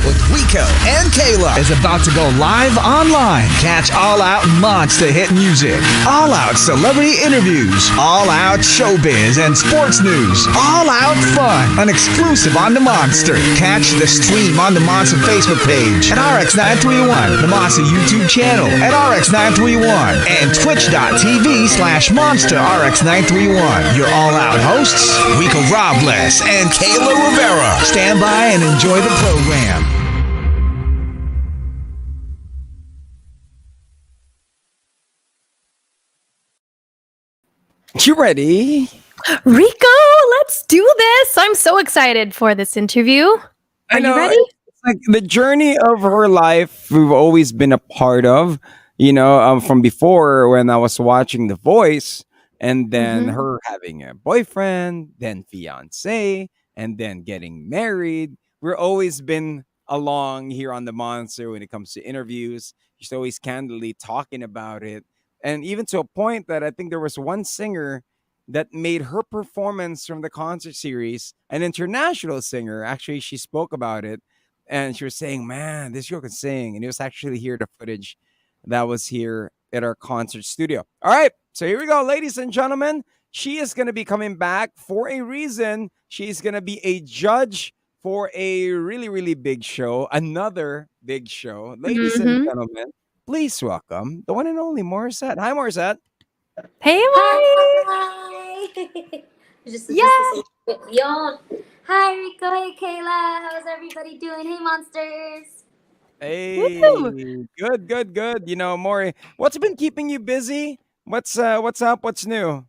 with Rico and Kayla is about to go live online. Catch All Out Monster hit music, All Out celebrity interviews, All Out showbiz and sports news, All Out fun, an exclusive on the Monster. Catch the stream on the Monster Facebook page at RX931, the Monster YouTube channel at RX931, and twitch.tv/Monster RX931. Your All Out hosts, Rico Robles and Kayla Rivera. Stand by and enjoy the program. You ready? Rico, let's do this. I'm so excited for this interview. Are you ready? It's like the journey of her life we've always been a part of, from before when I was watching The Voice, and then her having a boyfriend, then fiance, and then getting married. We've always been along here on the Monster when it comes to interviews. She's always candidly talking about it. And even to a point that I think there was one singer that made her performance from the concert series an international singer. Actually, she spoke about it and she was saying, man, this girl can sing. And it was actually here, the footage that was here at our concert studio. All right. So here we go, ladies and gentlemen. She is going to be coming back for a reason. She's going to be a judge for a really, really big show, another big show. Ladies and gentlemen, please welcome the one and only Morissette. Hi, Morissette. Hey, Mari. Hi. just Yon. Hi, Rico. Hey, Kayla. How's everybody doing? Hey, monsters. Hey, good. Maury, what's been keeping you busy? What's up? What's new?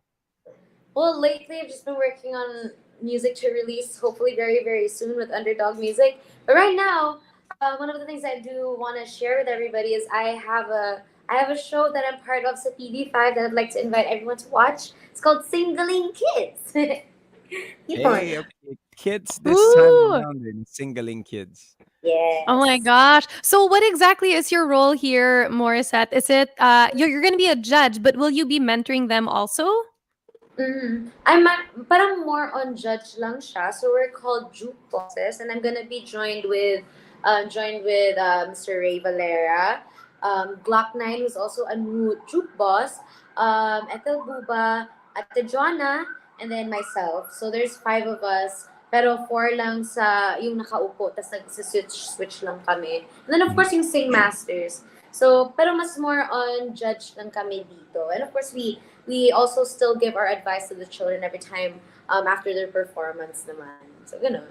Well, lately I've just been working on music to release, hopefully very, very soon with Underdog Music. But right now, one of the things I do want to share with everybody is I have a show that I'm part of, so TV5, that I'd like to invite everyone to watch. It's called Singling Kids. Okay. Kids this time around in Singling Kids. Yes. Oh my gosh. So what exactly is your role here, Morissette? Is it you're going to be a judge, but will you be mentoring them also? Parang more on judge lang siya. So we're called Juke Bosses, and I'm gonna be joined with Mr. Ray Valera, Glock 9, who's also a new Juke boss, Ethel Buba, Ate Joanna, and then myself. So there's 5 of us, pero 4 lang sa yung nakaupo, tas switch lang kami. And then of course yung Sing Masters. So pero mas more on judge lang kami dito. And of course we also still give our advice to the children every time after their performance naman. So ganun.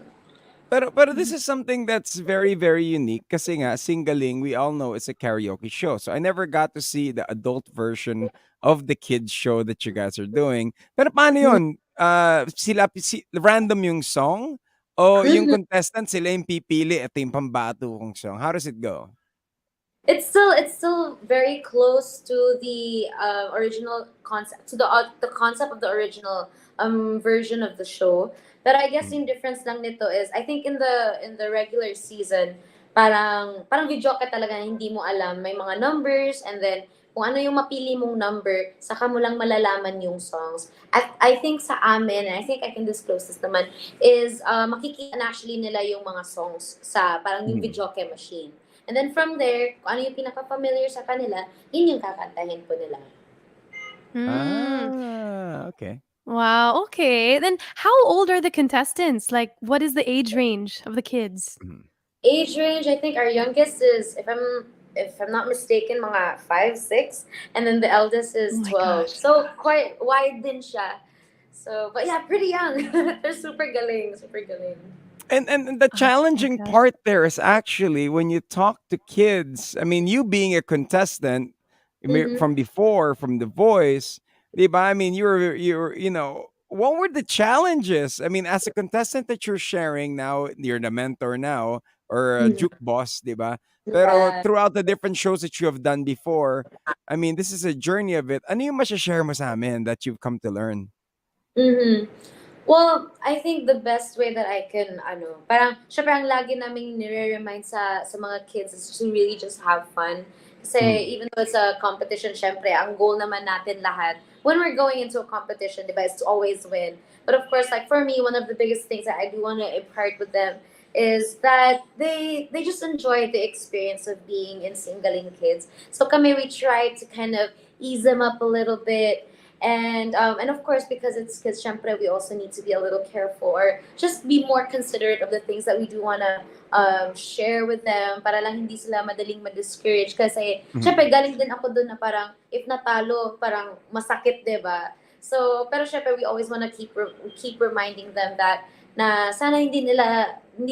But this is something that's very, very unique kasi nga, Singaling, we all know it's a karaoke show. So I never got to see the adult version of the kids show that you guys are doing. Pero paano yun? Random yung song? O yung contestant sila yung pipili at yung pambato kong song? How does it go? It's still very close to the original concept, to the concept of the original version of the show. But I guess yung difference lang nito is, I think in the regular season, parang video ka talaga na hindi mo alam, may mga numbers, and then kung ano yung mapili mong number, saka mo lang malalaman yung songs. At I think sa amin, and I think I can disclose this naman, is makikita na actually nila yung mga songs sa parang yung video machine. And then from there, kung ano yung pinaka-familiar sa kanila, yun yung kakantahin po nila. Okay. Wow, okay. Then how old are the contestants? Like, what is the age range of the kids? Age range, I think our youngest is, if I'm not mistaken, mga 5, 6, and then the eldest is 12. Gosh. So quite wide din siya. So, but yeah, pretty young. They're super galing, super galing. And the challenging part there is actually when you talk to kids. I mean, you being a contestant from before, from The Voice, diba? I mean, you're what were the challenges? I mean, as a contestant that you're sharing now, you're the mentor now or a juke boss, diba? Pero throughout the different shows that you have done before, I mean, this is a journey of it. Ano yung share mo sa amin that you've come to learn? Well, I think the best way that I can, syempre ang lagi naming nire-remind sa mga kids is to really just have fun. Kasi even though it's a competition, syempre, ang goal naman natin lahat, when we're going into a competition, diba, is to always win. But of course, like for me, one of the biggest things that I do want to impart with them is that they just enjoy the experience of being in Singaling Kids. So kami, we try to kind of ease them up a little bit. And of course, because it's kids, syempre, we also need to be a little careful or just be more considerate of the things that we do wanna share with them para lang hindi sila madaling ma-discourage. Kasi, Mhm. syempre, galing din ako dun na parang, if natalo, parang masakit, di ba? So, pero syempre, we always wanna keep reminding them that na sana hindi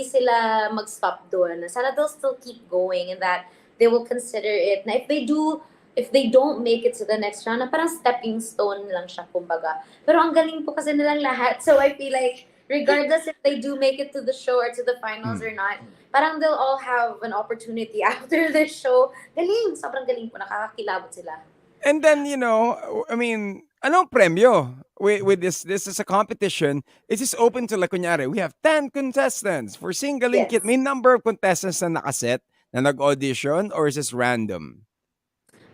sila mag-stop doon. Sana they'll still keep going and that they will consider it. Na if they don't make it to the next round, na parang stepping stone lang siya, kumbaga. Pero ang galing po kasi nilang lahat. So I feel like, regardless if they do make it to the show or to the finals or not, parang they'll all have an opportunity after the show. Galing! Sobrang galing po. Nakakakilabot sila. And then, I mean, anong premyo? With this is a competition. Is this open to, like, kunyari, we have 10 contestants for Singaling Kid. Yes. May number of contestants na nakaset na nag-audition, or is this random?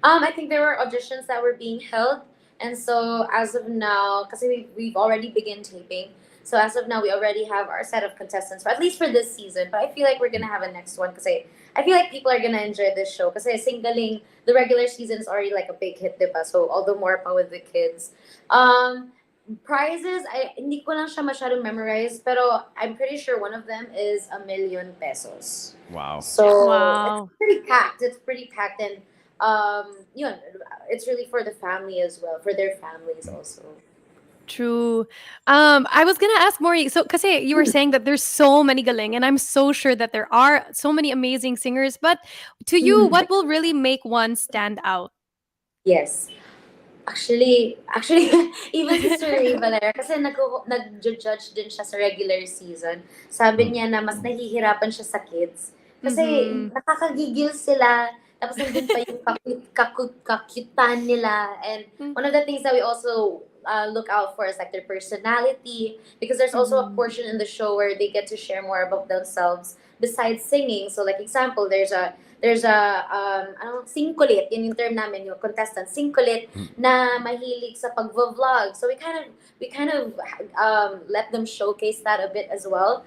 I think there were auditions that were being held, and so as of now, because we've already begun taping, so as of now we already have our set of contestants, at least for this season. But I feel like we're gonna have a next one because I feel like people are gonna enjoy this show because Singaling, the regular season is already like a big hit, diba? So all the more pa with the kids. Prizes, hindi ko lang siya masyadong memorize, pero I'm pretty sure one of them is 1,000,000 pesos. Wow. So Wow. it's pretty packed. It's pretty packed, and it's really for the family as well, for their families also. True. I was gonna ask Maury, so because you were saying that there's so many galing, and I'm so sure that there are so many amazing singers. But to you, Mhm. what will really make one stand out? Yes. Actually, even si Sir Ray Valera, kasi nag-judge din siya sa regular season. Sabi niya na mas nahihirapan siya sa kids. Kasi Mhm. nakakagigil sila, tapos nandun pa yung kakutan nila. And one of the things that we also look out for is like their personality, because there's also a Mhm. portion in the show where they get to share more about themselves besides singing. So like example, there's a singkulit, yun yung term namin, yung contestant, singkulit na mahilig sa pagvo-vlog. So we kind of let them showcase that a bit as well.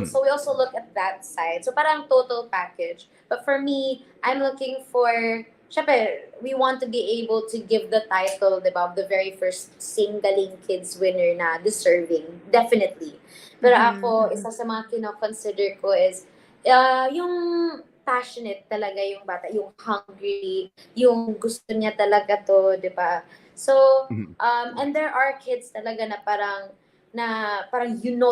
So we also look at that side. So parang total package. But for me, I'm looking for, syempre, we want to be able to give the title, diba, of the very first Singaling Kids winner na deserving. Definitely. Pero ako, isa sa mga kino-consider ko is yung passionate talaga yung bata, yung hungry, yung gusto niya talaga to, di ba? So, and there are kids talaga na parang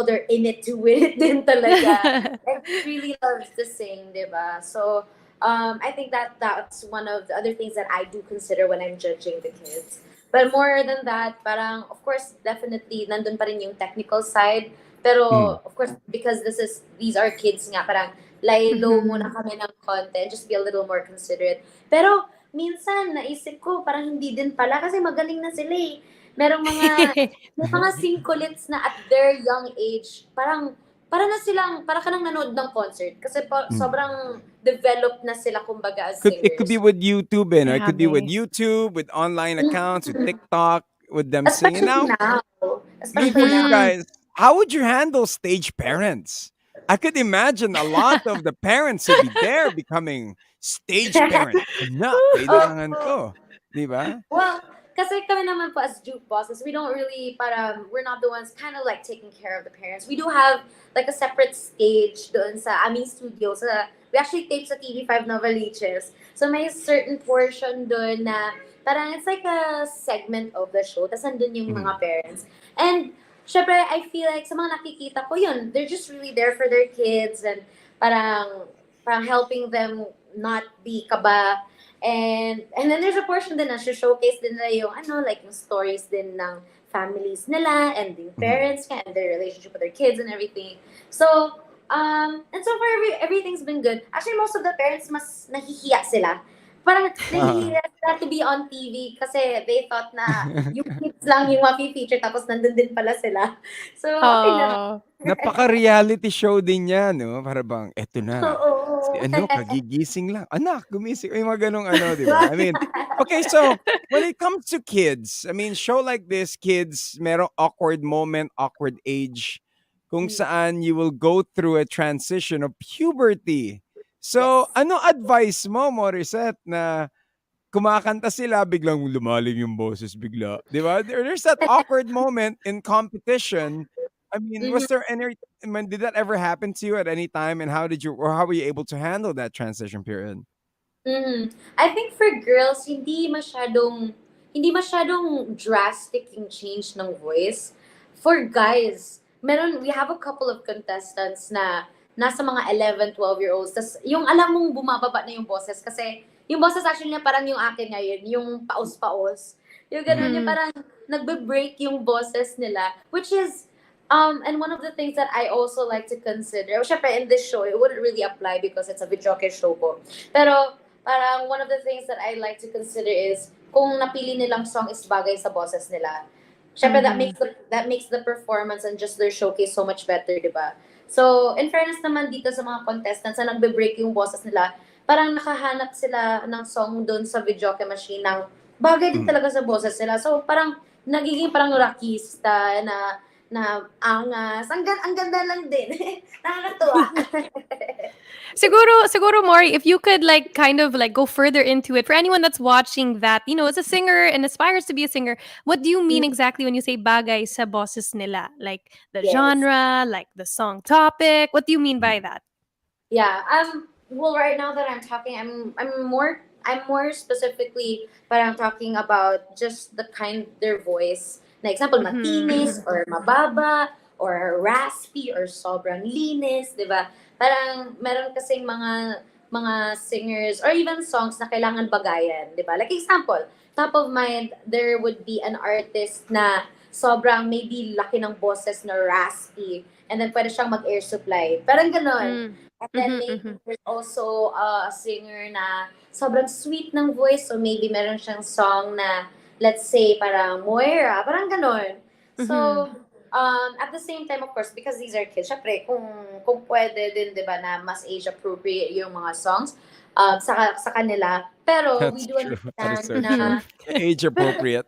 they're in it to win it din talaga. And he really loves to sing, di ba? So, I think that's one of the other things that I do consider when I'm judging the kids. But more than that, parang, of course, definitely, nandun pa rin yung technical side. Pero, of course, because these are kids nga, parang, lay low muna kami ng konti, just be a little more considerate. Pero, minsan, naisip ko, parang hindi din pala, kasi magaling na sila eh. May mga singkulits na at their young age, para ka nang nanood ng concert. Kasi sobrang developed na sila, kumbaga, as It could be singers. with YouTube, It could be with Grabe. YouTube, with online accounts, with TikTok, with them singing. Especially Now, now. for Especially you now. guys, how would you handle stage parents? I could imagine a lot of the parents would be there becoming stage parents. Anak, kailangan Oh, to. Di ba? well, kasi kami naman po as Juke bosses, we don't really, we're not the ones kind of like taking care of the parents. We do have like a separate stage doon sa aming studio. We actually tape sa TV5 Novaliches. So may certain portion doon na parang it's like a segment of the show. Tapos nandun yung mga parents. And syempre, I feel like sa mga nakikita ko yun, they're just really there for their kids and parang helping them not be kaba. And then there's a portion din na showcase din nila yung like yung stories din ng families nila and the parents and their relationship with their kids and everything. So and so far everything's been good. Actually, most of the parents mas nahihiya sila. Parang nahihiya sila to be on TV kasi they thought na yung kids lang yung mafe-feature tapos nandun din pala sila. So okay na. Napaka-reality show din niya, no? Para bang, eto na. Si Oo. kagigising lang. Anak, gumising. Yung mga ganong di ba? I mean, okay, so, when it comes to kids, I mean, show like this, kids, merong awkward moment, awkward age. kung saan you will go through a transition of puberty. So, Yes. ano advice mo, Morissette, na kumakanta sila, biglang lumalim yung boses bigla, 'di ba? There's that awkward moment in competition. I mean, was Mhm. there any I mean, did that ever happen to you at any time, and how were you able to handle that transition period? I think for girls, hindi masyadong drastic yung change ng voice. For guys, we have a couple of contestants na nasa mga 11, 12-year-olds. Tas yung alam mong bumababa na yung boses kasi yung boses actually niya parang yung akin ngayon, yung paos-paos. Yung ganun, yung Mhm. parang nagbe-break yung boses nila, which is and one of the things that I also like to consider, syempre in this show, it wouldn't really apply because it's a videoke show po. Pero parang one of the things that I like to consider is kung napili nilang song is bagay sa boses nila. Syempre Mhm. that makes the performance and just their showcase so much better, 'di ba? So, in fairness naman dito sa mga contestants na nagbe-break yung boses nila, parang nakahanap sila ng song doon sa videoke machine ng bagay din Mm. talaga sa boses nila. So, parang nagiging parang rockista na angas. Ang ganda lang din. Nakakatuwa. Siguro, Maury, if you could like kind of like go further into it for anyone that's watching that, is a singer and aspires to be a singer, what do you mean exactly when you say bagay sa boses nila? Like the Yes. genre, like the song topic? What do you mean by that? Yeah. Well, right now that I'm talking, I'm more specifically, but I'm talking about just the kind their voice. Na example, Mhm. matinis or mababa or raspy or sobrang linis, 'di ba? Parang meron kasing mga singers or even songs na kailangan bagayan, 'di ba? Like example, top of mind, there would be an artist na sobrang maybe laki ng boses na raspy and then pwede siyang mag-air supply. Parang ganon. Mm. And then Mhm. maybe Mhm. there's also a singer na sobrang sweet ng voice. So maybe meron siyang song na, let's say, parang Moira. Parang ganon. Mhm. So, at the same time, of course, because these are kids, syempre, kung pwede din, di ba, na mas age-appropriate yung mga songs sa kanila. Pero we That's do true. That is understand so true. Mhm. na, Age appropriate.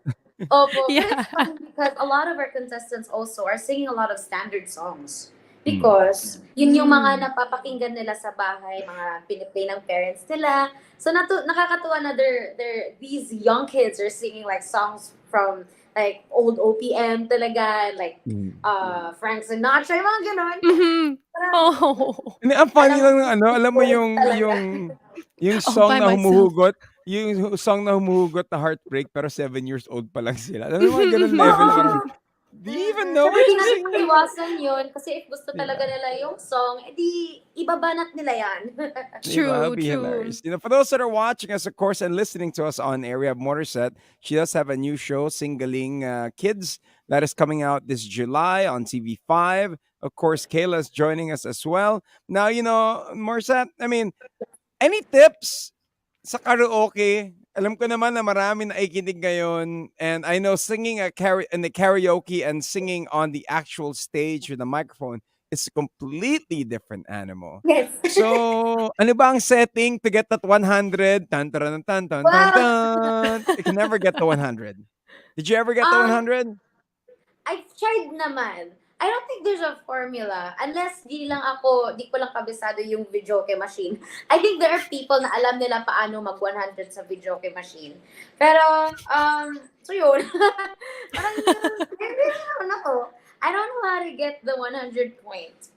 opo, but Yeah. it's funny because a lot of our contestants also are singing a lot of standard songs. Mm. Because yun yung mga Mm. napapakinggan nila sa bahay, mga piniplay ng parents nila. So nakakatuwa na these young kids are singing like songs from like old OPM talaga, like Mm. Frank Sinatra, yung mga ganon. Mhm. Parang, Oh. Hindi, ang funny alam mo, lang ng ano, alam mo poet talaga. yung All song by na myself. humuhugot na heartbreak pero 7 years old pa lang sila. Alam mo, mga ganun level na parang, Mhm. do you even know Siyempre, what di you're natin singing? maiwasan yun kasi if gusto 'Di talaga ba? nila yung song, edi ibabanat nila yan. 'Di ba? True, Be true. hilarious. For those that are watching us, of course, and listening to us on air, we have Morissette. She does have a new show, Singling Kids, that is coming out this July on TV5. Of course, Kayla's joining us as well. Now, Morissette, I mean, any tips sa karaoke? Alam ko naman na marami na ikinig ngayon, and I know singing in the karaoke and singing on the actual stage with a microphone is a completely different animal. Yes. So, ano ba ang setting to get that 100? Tan taran tan tan tan Wow. tan. You can never get the 100. Did you ever get the Um, 100? I've tried naman. I don't think there's a formula unless di ko lang kabisado yung videoke machine. I think there are people na alam nila paano mag 100 sa videoke machine. Pero, so yun. Parang, I don't know how to get the 100 points.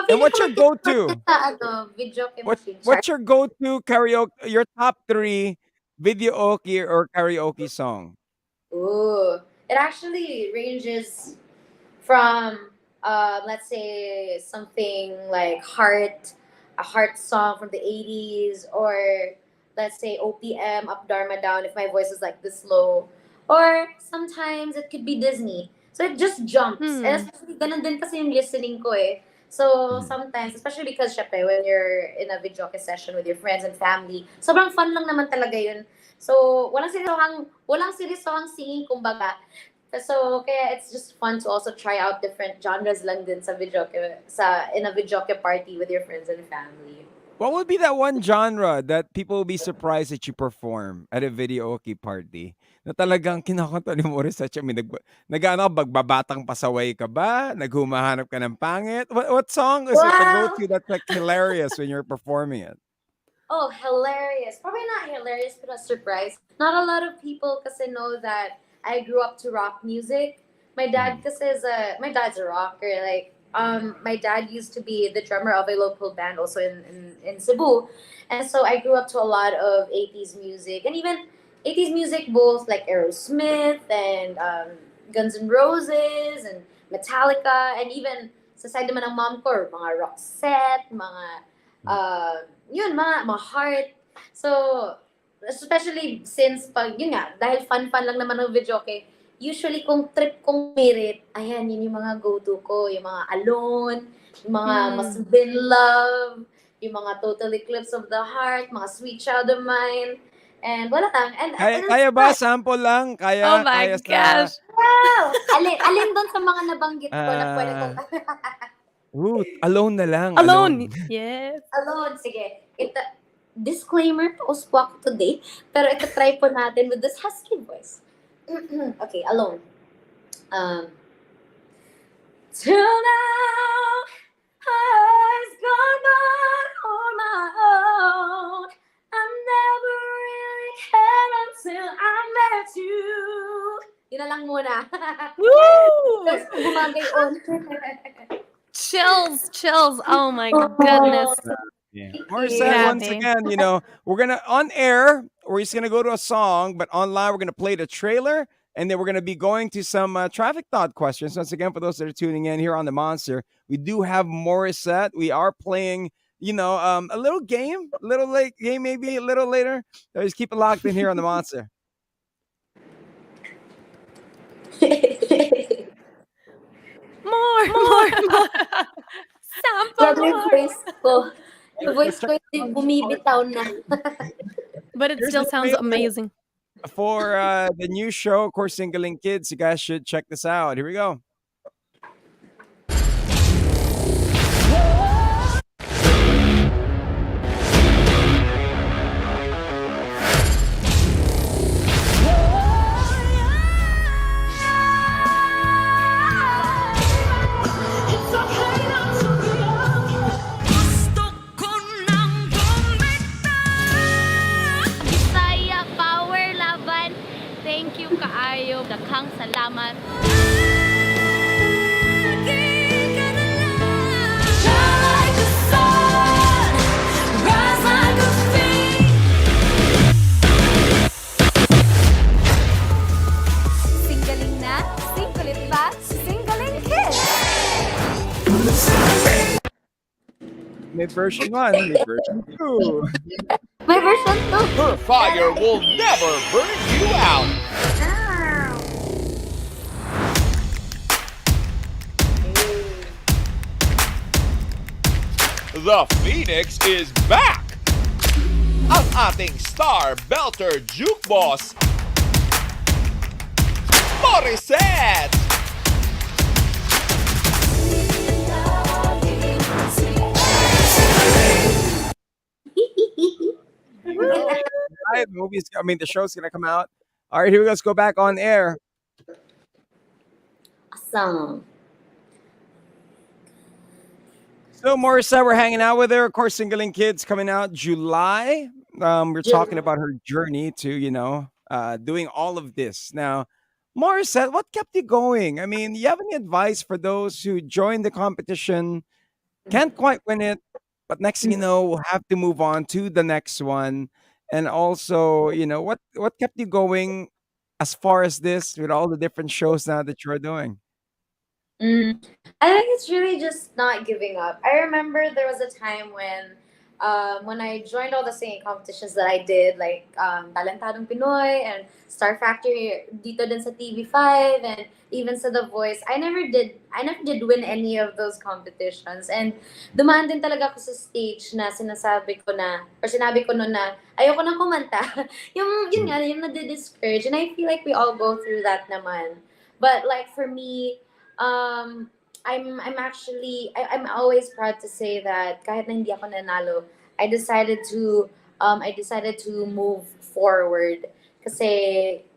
And Feeling ko what's your mag go-to? sa videoke machine. Sorry. What's your go-to karaoke? Your top three videoke or karaoke song? Ooh. It actually ranges from let's say something like a heart song from the 80s, or let's say OPM, Up Dharma Down if my voice is like this low, or sometimes it could be Disney, so it just jumps. And Hmm. especially ganun din kasi yung listening ko eh. So Mhm. sometimes, especially because syempre when you're in a videoke session with your friends and family, sobrang fun lang naman talaga yun. So walang seryosohang singing kumbaga. So, kaya it's just fun to also try out different genres lang din sa in a videoke party with your friends and family. What would be that one genre that people will be surprised that you perform at a videoke party? Na talagang kinakanta ni Morissette, I mean, nag-ano, bagbabatang pasaway ka ba? Naghumahanap ka ng pangit? What song is it, the Wow! go-to that's like hilarious when you're performing it? Oh, hilarious. Probably not hilarious, but a surprise. Not a lot of people kasi know that I grew up to rock music. My dad Mhm. kasi my dad's a rocker. Like, my dad used to be the drummer of a local band also in Cebu. And so I grew up to a lot of 80s music. And even 80s music, both like Aerosmith and Guns N' Roses and Metallica. And even sa side naman ng mom ko, mga Roxette, mga yun, mga heart. So, especially since pag, yun nga, dahil fun-fun lang naman ng video, okay, usually kung trip kong merit, ayan, yun yung mga go-to ko, yung mga Alone, yung mga Must Mm. Have Been Love, yung mga Total Eclipse of the Heart, mga Sweet Child of Mine, and wala lang, Kaya and it's kaya ba? fun. Sample lang? Oh Kaya my sa, gosh. Wow! Alin doon sa mga nabanggit ko na pwede kong ah, alone na lang, Alone. alone. Yes. Alone, sige. Disclaimer, pause po ako today. Pero ito try po natin with this husky voice. Okay, alone. Um, Till now, I've gone on my own. I never really cared until I met you. Yun na lang muna. Woo! Tapos bumagay on. Chills, chills. Oh my Oh, goodness. Yeah. thank Morissette, you. once Grabe. again, we're gonna on air, we're just gonna go to a song, but online we're gonna play the trailer, and then we're gonna be going to some traffic thought questions. Once again, for those that are tuning in here on the Monster, we do have Morissette. We are playing, a little game, little late game, maybe a little later. So just keep it locked in here on the Monster. More, more, more. Sample Grabe yung more. voice ko. Yung voice Check ko yung bumibitaw na. But it Here's still the sounds trailer amazing. for the new show, of course, Singling Kids. You guys should check this out. Here we go. Bisaya Power Laban. Thank you kaayo. Daghang salamat. Singgaling na, singkulit ba? Singgaling kids! May version 1, may version 2. May version 2. Her fire will never burn you out. The Phoenix is back! Ang ating star belter jukeboss, Morissette! Right, the show's gonna come out. All right, here we go. Let's go back on air. Awesome. So, Morissette, we're hanging out with her. Of course, Singling Kids coming out July. We're talking about her journey to, doing all of this. Now, Morissette, what kept you going? I mean, you have any advice for those who join the competition, can't quite win it, but next thing you know, we'll have to move on to the next one. And also, what kept you going as far as this with all the different shows now that you're doing? I think it's really just not giving up. I remember there was a time when I joined all the singing competitions that I did, like Talentadong Pinoy and Star Factory dito din sa TV5 and even sa The Voice. I never did win any of those competitions. And dumaan din talaga ako sa stage na sinabi ko noon na ayoko nang kumanta. yun nga, yung nade-discourage. And I feel like we all go through that naman. But like for me, I'm always proud to say that kahit na hindi ako nanalo, I decided to move forward kasi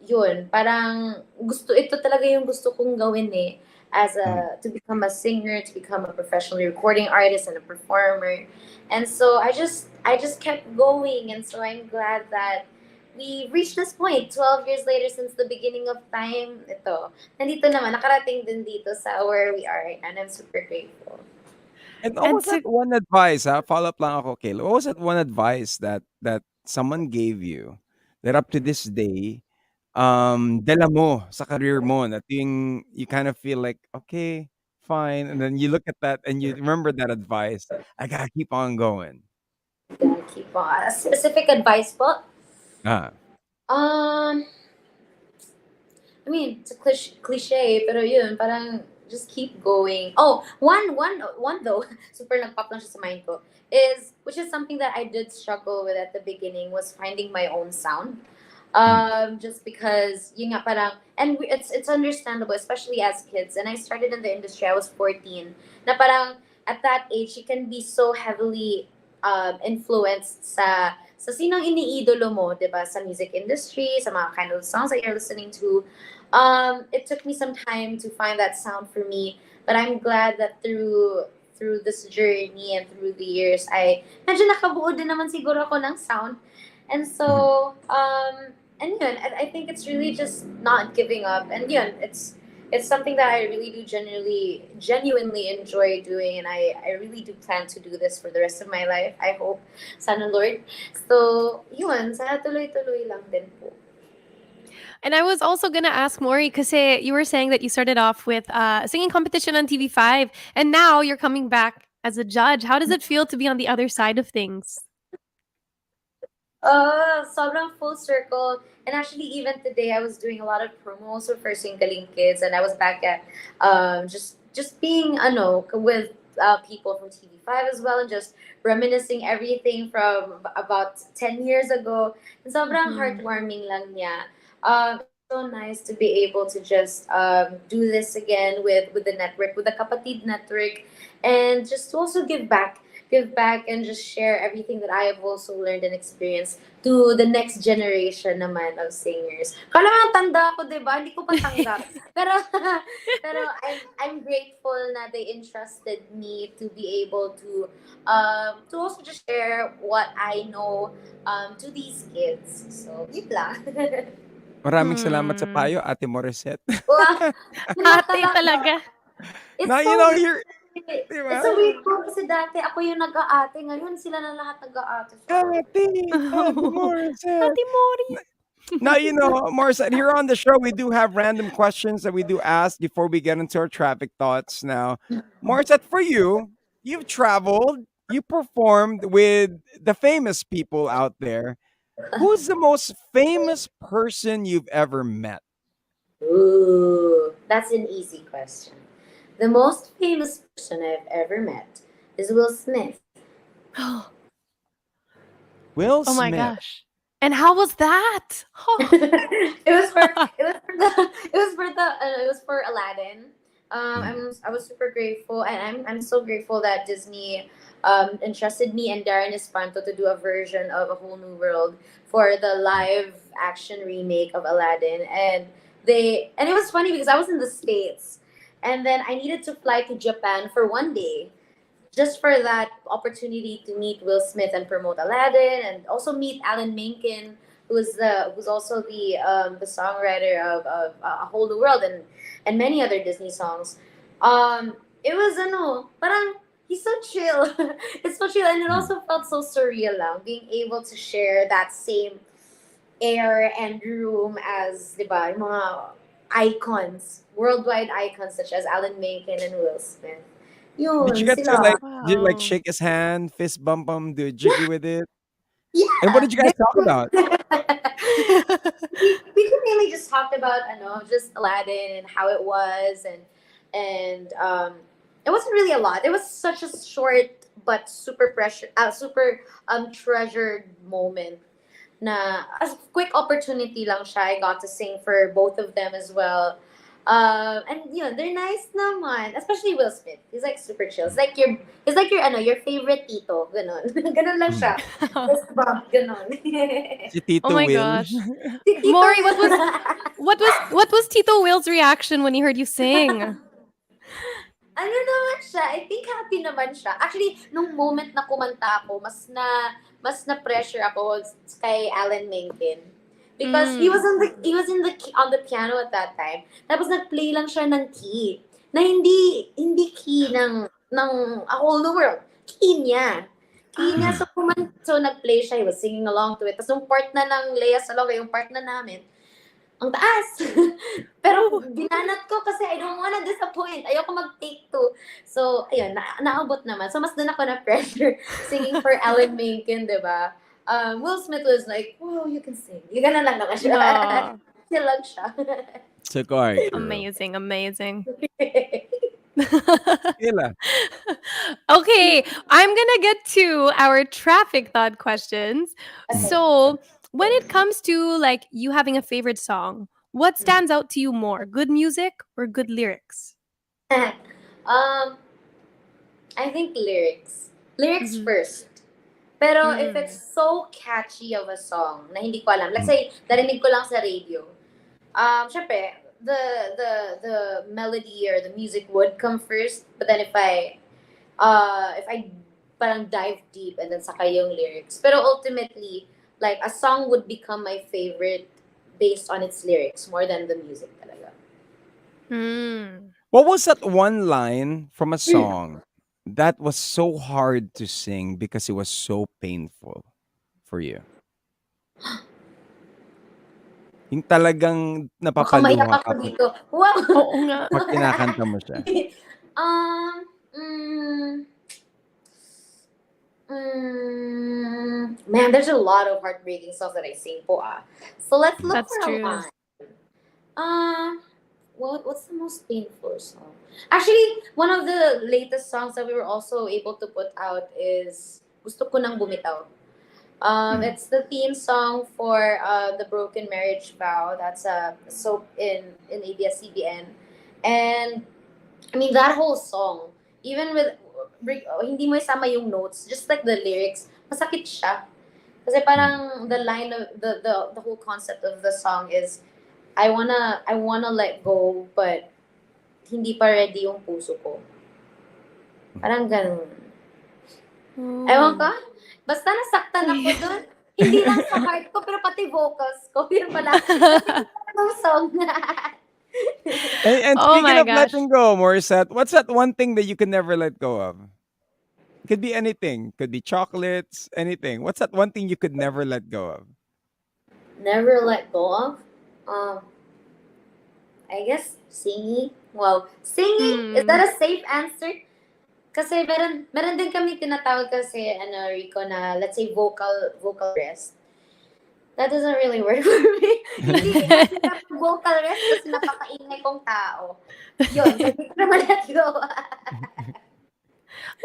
yun, parang ito talaga yung gusto kong gawin eh, as Mm. to become a singer, to become a professional recording artist and a performer. And so I just kept going, and so I'm glad that we reached this point 12 years later since the beginning of time. Nandito naman, nakarating din dito sa where we are right now, and I'm super grateful. And what And was that to one advice, follow up lang ako, Kayla. What was that one advice that someone gave you that up to this day, dala mo sa career mo that you kind of feel like, okay, fine, and then you look at that and you remember that advice. I gotta keep on going. Gotta keep on. Specific advice po? Ah, Um, I mean, it's a cliche, pero yun, parang just keep going. Oh, one though, super nagpop lang siya sa mind ko, which is something that I did struggle with at the beginning, was finding my own sound. mm, Just because, yun nga, parang, and it's understandable, especially as kids. And I started in the industry, I was 14. Na parang, at that age, you can be so heavily influenced sa sinong iniidolo mo, 'di ba? Sa music industry, sa mga kind of songs that you're listening to. It took me some time to find that sound for me, but I'm glad that through this journey and through the years, medyo nakabuo din naman siguro ako ng sound. And mhm. so, and yun, I think it's really just not giving up. And yun, it's something that I really do genuinely enjoy doing, and I really do plan to do this for the rest of my life. I hope, sana Lord. So, yun, sana tuloy-tuloy lang din po. And I was also gonna ask Maury because you were saying that you started off with a singing competition on TV5, and now you're coming back as a judge. How does it feel to be on the other side of things? Sobrang full circle. And actually, even today, I was doing a lot of promos for Singaling Kids, and I was back at just being with people from TV5 as well, and just reminiscing everything from about 10 years ago. And sobrang Mhm. heartwarming lang niya. It's so nice to be able to just do this again with the network, with the Kapatid network, and just to also give back and just share everything that I have also learned and experienced to the next generation naman of singers. Kala nga tanda ko, 'di ba? Hindi ko pa tanggap. Pero pero I'm grateful na they entrusted me to be able to also just share what I know to these kids. So, yun lang. Maraming salamat sa Hmm. payo, Ate Morissette. Wow, yun na Ate talaga. talaga. It's Now, so weird. you're, di It's ba? so weird po kasi dati ako yung nag-aate. Ngayon sila na lahat nag-aate sa akin. Ate Morissette. Ate Mori. Now, Morissette, here on the show, we do have random questions that we do ask before we get into our traffic thoughts. Now, Morissette, for you, you've traveled, you performed with the famous people out there. Who's the most famous person you've ever met? Ooh, that's an easy question. The most famous person I've ever met is Will Smith. Will Oh my Smith. gosh. And how was that? Oh. It was for Aladdin. I was super grateful, and I'm so grateful that Disney entrusted me and Darren Espanto to do a version of A Whole New World for the live action remake of Aladdin. And it was funny because I was in the States, and then I needed to fly to Japan for one day just for that opportunity to meet Will Smith and promote Aladdin, and also meet Alan Menken, who's also the songwriter of A Whole New World and many other Disney songs. It was parang he's so chill. It's so chill, and it Mhm. also felt so surreal lang, being able to share that same air and room as, di ba, yung mga icons, worldwide icons such as Alan Menken and Will Smith. Did you Yun, get to sila. Wow. shake his hand, fist bump him, do a jiggy with it? And what Yeah, did you guys talk about? we could mainly just talked about, just Aladdin and how it was, and it wasn't really a lot. It was such a short but super treasured moment. Na as quick opportunity lang siya. I got to sing for both of them as well. And they're nice naman. Especially Will Smith. He's like super chill. He's like your favorite tito. Ganon. Ganon lang siya. Just Bob, ganon. Si Oh Tito my Will. gosh. Si Tito Maury, Will. what was Tito Will's reaction when he heard you sing? Ano naman siya, I think happy naman siya. Actually, nung moment na kumanta ako, mas na pressure ako kay Alan Menken. Because Mm. he was on the piano at that time. Tapos nag-play lang siya ng key na hindi key ng A Whole New World. Key niya. Key niya, so nag-play siya, he was singing along to it. Tapos nung part na ng Lea Salonga, yung part na namin, ang taas. Pero binanat ko kasi I don't wanna disappoint. Ayoko mag-take two. So, ayun, naabot naman. So, mas doon ako na-pressure singing for Alan Menken, di ba? Will Smith was like, wow, you can sing. Yung ganun lang naman siya. Aw. Chill lang siya. Sa car crew. Amazing, amazing. Kayla. Okay, I'm gonna get to our traffic thought questions. So, when it comes to like you having a favorite song, what stands out to you more? Good music or good lyrics? um, I think lyrics. Lyrics Mhm. first. Pero if Mm. it's so catchy of a song na hindi ko alam, let's say, narinig ko lang sa radio, syempre, the melody or the music would come first, but then if I parang dive deep and then saka yung lyrics. Pero ultimately, like, a song would become my favorite based on its lyrics more than the music talaga. Mm. What was that one line from a song that was so hard to sing because it was so painful for you? Yung talagang Baka maiyak napapaluha ako ka dito. Wow! Oo nga. pag kinakanta mo siya. um, mm, man, there's a lot of heartbreaking songs that I sing po. So let's look That's for a true. line. What's the most painful song? Actually, one of the latest songs that we were also able to put out is Gusto Ko Nang Bumitaw. It's the theme song for the Broken Marriage Vow. That's a soap in ABS-CBN. And I mean, that whole song, even with hindi mo isama yung notes, just like the lyrics, masakit siya. Kasi parang the line of the whole concept of the song is I wanna let go, but hindi pa ready yung puso ko. Parang ganun. Ewan ko. Basta nasaktan ako dun. Hindi lang sa heart ko, pero pati vocals ko. Yun pala. Yung song. And Oh speaking my of gosh. letting go, Morissette, what's that one thing that you can never let go of? Could be anything. Could be chocolates, anything. What's that one thing you could never let go of? Never let go of? I guess singing. Well, singing, is that a safe answer? Kasi meron din kami tinatawag kasi, Rico, na let's say vocal rest. That doesn't really work for me. Hindi, kasi vocal rest kasi napakaingay kong tao. Yun, hindi ko naman let go.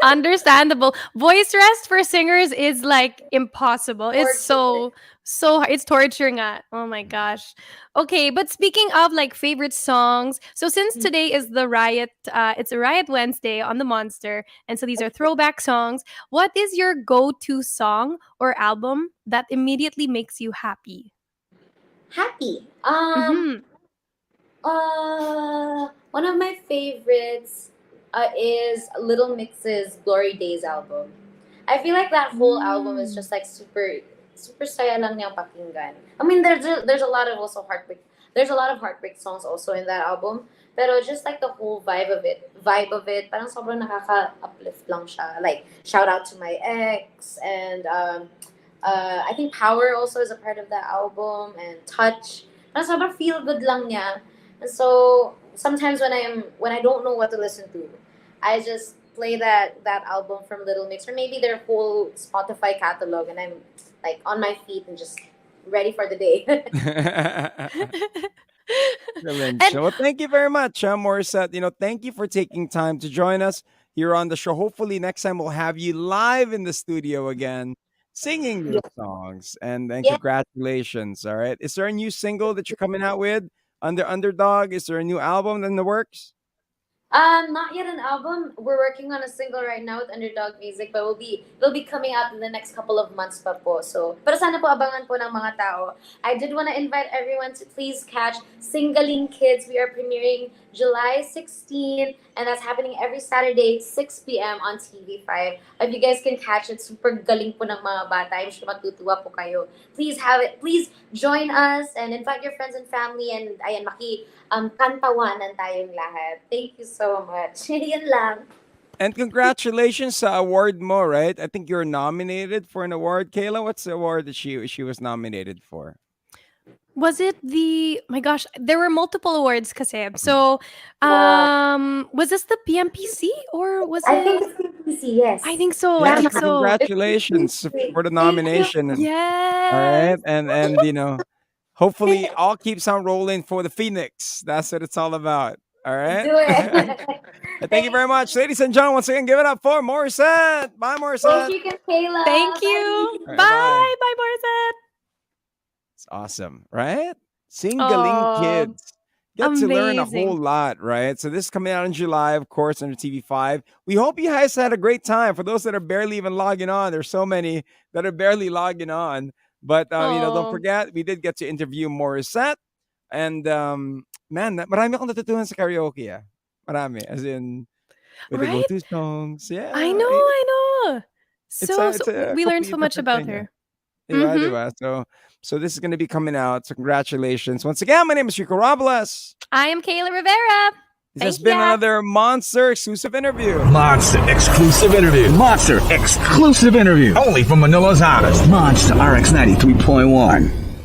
Understandable. Voice rest for singers is like impossible. It's Torture. so hard. It's torture nga. Oh my gosh. Okay, but speaking of like favorite songs, so since today is the Riot, it's a Riot Wednesday on the Monster, and so these are throwback songs. What is your go-to song or album that immediately makes you happy? Happy. Mm-hmm. One of my favorites is Little Mix's Glory Days album. I feel like that whole album is just like super saya lang niyang pakinggan. I mean, there's a lot of also heartbreak. There's a lot of heartbreak songs also in that album. Pero just like the whole vibe of it, parang sobrang nakaka-uplift lang siya. Like, shout out to my ex, and I think Power also is a part of that album, and Touch. Parang sobrang feel good lang niya. And so sometimes when I don't know what to listen to, I just play that album from Little Mix, or maybe their whole Spotify catalog, and I'm like on my feet and just ready for the day. Excellent And show. Well, thank you very much, Morissette. Thank you for taking time to join us here on the show. Hopefully, next time we'll have you live in the studio again, singing your songs. And Yeah. congratulations. All right. Is there a new single that you're coming out with? under Underdog? Is there a new album in the works? Not yet an album. We're working on a single right now with Underdog Music, but it'll be coming out in the next couple of months pa po. So, pero sana po abangan po ng mga tao. I did want to invite everyone to please catch Singaling Kids. We are premiering July 16, and that's happening every Saturday, 6 p.m. on TV5. If you guys can catch it, super galing po ng mga bata. I'm sure matutuwa po kayo. Please have it. Please join us and invite your friends and family, and ayan, kantawanan tayong lahat. Thank you so much. Yan lang. And congratulations sa award mo, right? I think you're nominated for an award. Kayla, what's the award that she was nominated for? Was it my gosh, there were multiple awards kasi. So, was this the PMPC or was I think it? it's PPC, yes. I think so. I Yes, think so. congratulations for the nomination. All Yes. right, and hopefully all keeps on rolling for the Phoenix. That's what it's all about. All right. Do it. Thank you very much, ladies and gentlemen. Once again, give it up for Morissette. Bye, Morissette. Thank you, Kayla. Thank you. Bye. Bye. Bye, Morissette. It's awesome, right? Singaling Oh, kids get to learn a amazing. whole lot, right? So this is coming out in July, of course, on TV5. We hope you guys had a great time. For those that are barely even logging on, there's so many that are barely logging on. But don't Oh. forget, we did get to interview Morissette, and man, marami akong natutunan sa karaoke. Marami, as in with the Right? go-to songs. Yeah, I know. it's a We learned so completely much different about thing. her. Diba, Mhm. diba? So this is going to be coming out. So congratulations once again. My name is Rico Robles. I am Kayla Rivera. This has Thank been ya. another Monster exclusive interview. Monster exclusive interview. Monster exclusive interview. Only from Manila's hottest. Monster RX 93.1.